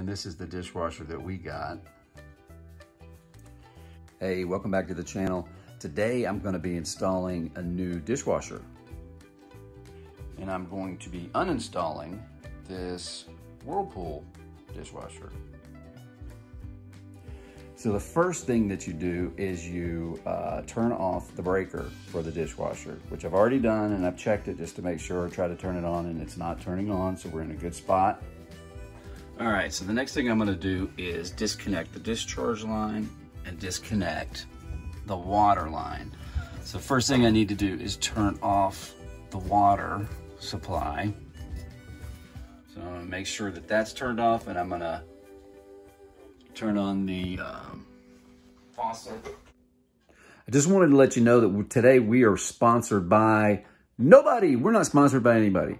and this is the dishwasher that we got. Hey, welcome back to the channel. Today I'm going to be installing a new dishwasher, and I'm going to be uninstalling this Whirlpool dishwasher. So the first thing that you do is you turn off the breaker for the dishwasher, which I've already done, and I've checked it just to make sure, try to turn it on, and it's not turning on, so we're in a good spot. All right, so the next thing I'm gonna do is disconnect the discharge line and disconnect the water line. So first thing I need to do is turn off the water supply. So I'm gonna make sure that that's turned off, and I'm gonna turn on the faucet. I just wanted to let you know that today we are sponsored by nobody. We're not sponsored by anybody.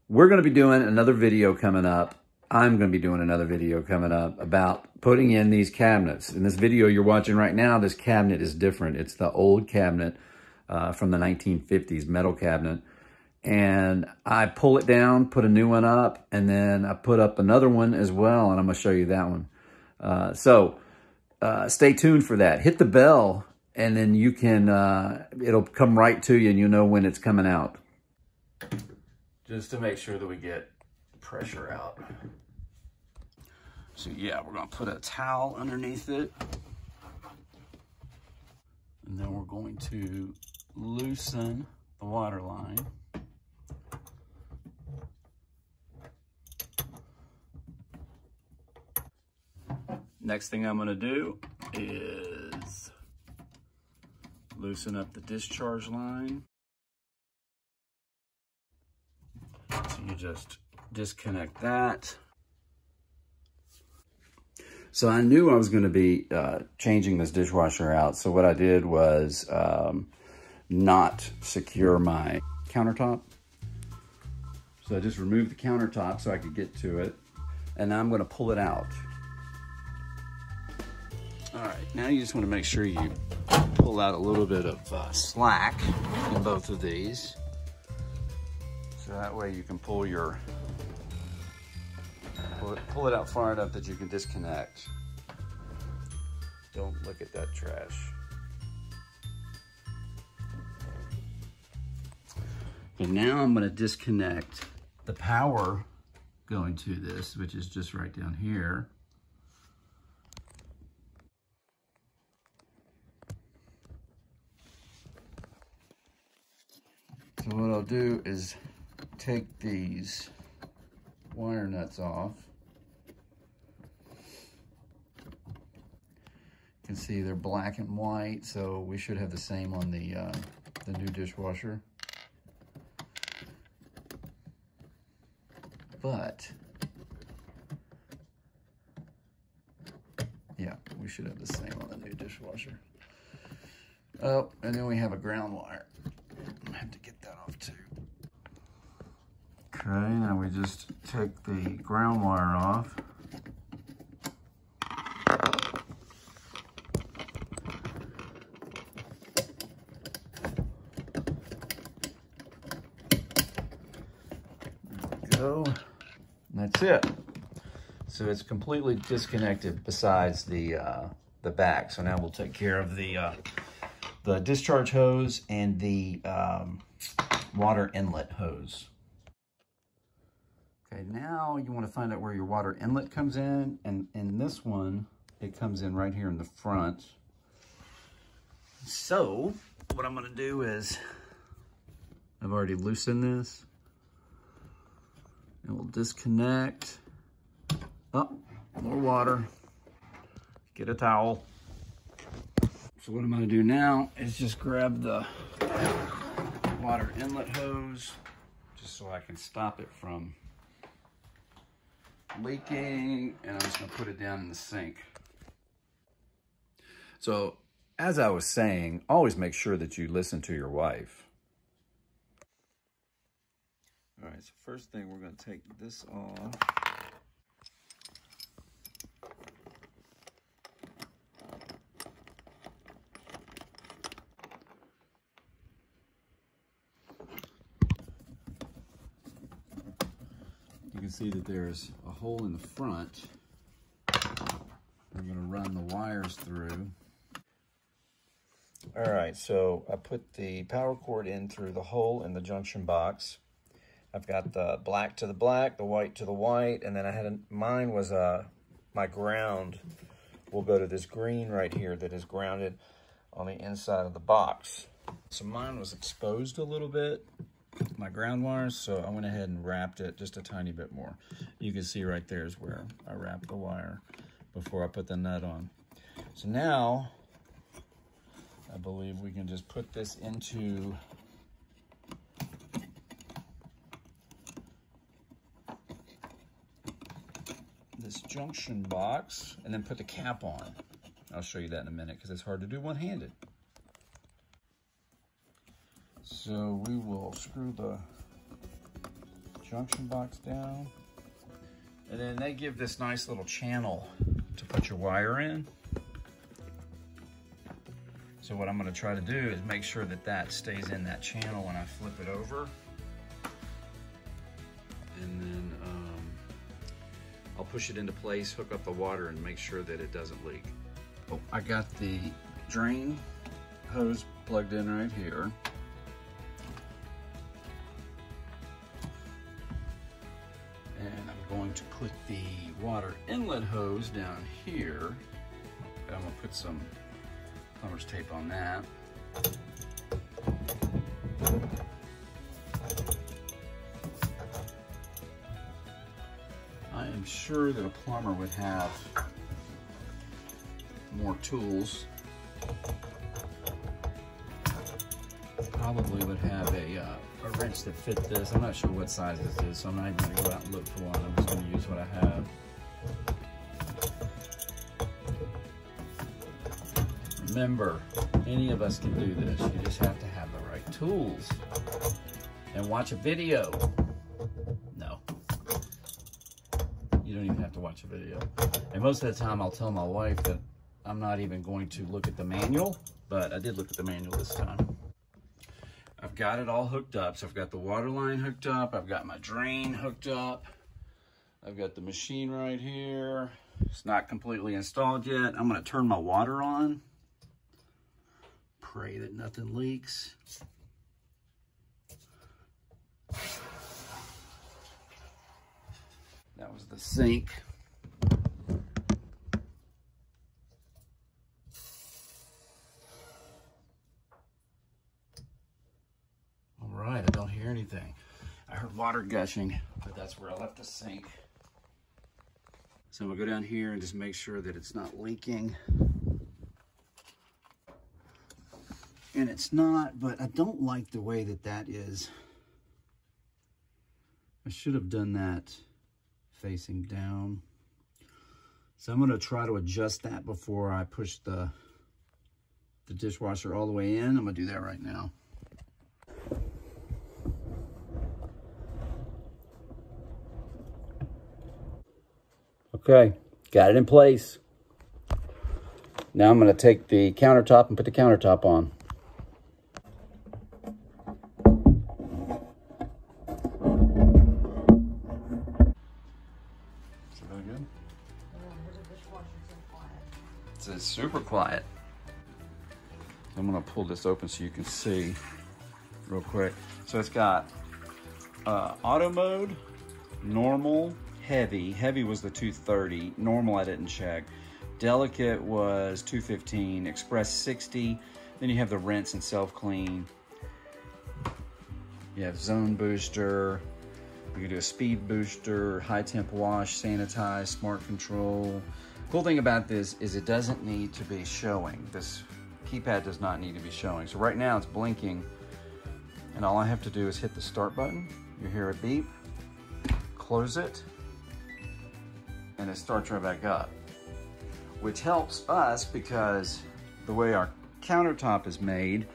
We're gonna be doing another video coming up. I'm gonna be doing another video coming up about putting in these cabinets. In this video you're watching right now, this cabinet is different. It's the old cabinet from the 1950s, metal cabinet. And I pull it down, put a new one up, and then I put up another one as well, and I'm gonna show you that one. So stay tuned for that. Hit the bell, and then you can, it'll come right to you, and you'll know when it's coming out. Just to make sure that we get pressure out. So yeah, we're gonna put a towel underneath it, and then we're going to loosen the water line. Next thing I'm gonna do is loosen up the discharge line. So you just disconnect that. So I knew I was gonna be changing this dishwasher out. So what I did was not secure my countertop. So I just removed the countertop so I could get to it. And now I'm gonna pull it out. All right, now you just want to make sure you pull out a little bit of slack in both of these. So that way you can pull it out far enough that you can disconnect. Don't look at that trash. Okay, now I'm going to disconnect the power going to this, which is just right down here. So what I'll do is take these wire nuts off. You can see they're black and white, so we should have the same on the new dishwasher. But yeah, we should have the same on the new dishwasher. Oh, and then we have a ground wire. I have to get that off too. Okay, now we just take the ground wire off. There we go. And that's it. So it's completely disconnected besides the back. So now we'll take care of the discharge hose and the water inlet hose. Okay, now you want to find out where your water inlet comes in, and in this one, it comes in right here in the front. So, what I'm going to do is, I've already loosened this, and we'll disconnect. Oh, more water. Get a towel. So what I'm going to do now is just grab the water inlet hose, just so I can stop it from leaking, and I'm just going to put it down in the sink. So as I was saying, always make sure that you listen to your wife. All right, so first thing, we're going to take this off. You can see that there's a hole in the front I'm gonna run the wires through. All right, so I put the power cord in through the hole in the junction box. I've got the black to the black, the white to the white, and then I had mine was my ground will go to this green right here that is grounded on the inside of the box. So mine was exposed a little bit, my ground wires, so I went ahead and wrapped it just a tiny bit more. You can see right there is where I wrapped the wire before I put the nut on. So now, I believe we can just put this into this junction box and then put the cap on. I'll show you that in a minute because it's hard to do one-handed. So we will screw the junction box down, and then they give this nice little channel to put your wire in. So what I'm going to try to do is make sure that that stays in that channel when I flip it over. And then I'll push it into place, hook up the water, and make sure that it doesn't leak. Oh, I got the drain hose plugged in right here. And I'm going to put the water inlet hose down here. I'm going to put some plumber's tape on that. I am sure that a plumber would have more tools. Probably would have a wrench that fit this. I'm not sure what size this is, so I'm not even going to go out and look for one. I'm just going to use what I have. Remember, any of us can do this. You just have to have the right tools and watch a video. No, you don't even have to watch a video. And most of the time I'll tell my wife that I'm not even going to look at the manual, but I did look at the manual this time. I've got it all hooked up. So I've got the water line hooked up. I've got my drain hooked up. I've got the machine right here. It's not completely installed yet. I'm going to turn my water on. Pray that nothing leaks. That was the sink. All right, I don't hear anything. I heard water gushing, but that's where I left the sink. So I'm gonna go down here and just make sure that it's not leaking. And it's not, but I don't like the way that that is. I should have done that facing down. So I'm gonna try to adjust that before I push the dishwasher all the way in. I'm gonna do that right now. Okay, got it in place. Now I'm gonna take the countertop and put the countertop on. It's super quiet. I'm gonna pull this open so you can see real quick. So it's got auto mode, normal, heavy. Heavy was the 230. Normal I didn't check. Delicate was 215. Express 60. Then you have the rinse and self clean. You have zone booster. You can do a speed booster, high temp wash, sanitize, smart control. Cool thing about this is it doesn't need to be showing. This keypad does not need to be showing. So right now it's blinking, and all I have to do is hit the start button. You hear it beep, close it, and it starts right back up, which helps us because the way our countertop is made,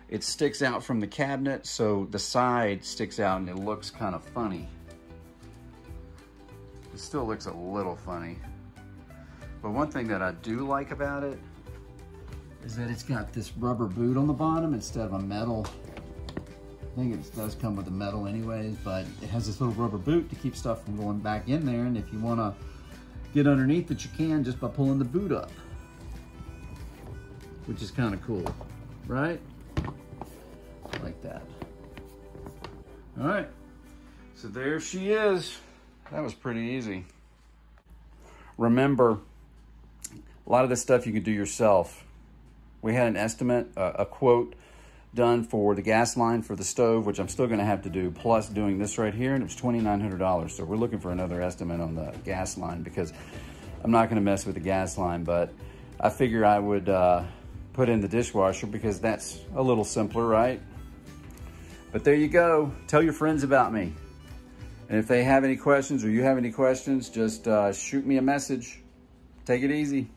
it sticks out from the cabinet, so the side sticks out and it looks kind of funny. It still looks a little funny. But one thing that I do like about it is that it's got this rubber boot on the bottom instead of a metal think it does come with the metal anyways, but it has this little rubber boot to keep stuff from going back in there. And if you want to get underneath it, you can just by pulling the boot up, which is kind of cool, right? Like that. All right, so there she is. That was pretty easy. Remember, a lot of this stuff you can do yourself. We had an estimate, a quote done for the gas line for the stove, which I'm still gonna have to do, plus doing this right here, and it was $2,900. So we're looking for another estimate on the gas line because I'm not gonna mess with the gas line, but I figure I would put in the dishwasher because that's a little simpler, right? But there you go. Tell your friends about me. And if they have any questions or you have any questions, just shoot me a message. Take it easy.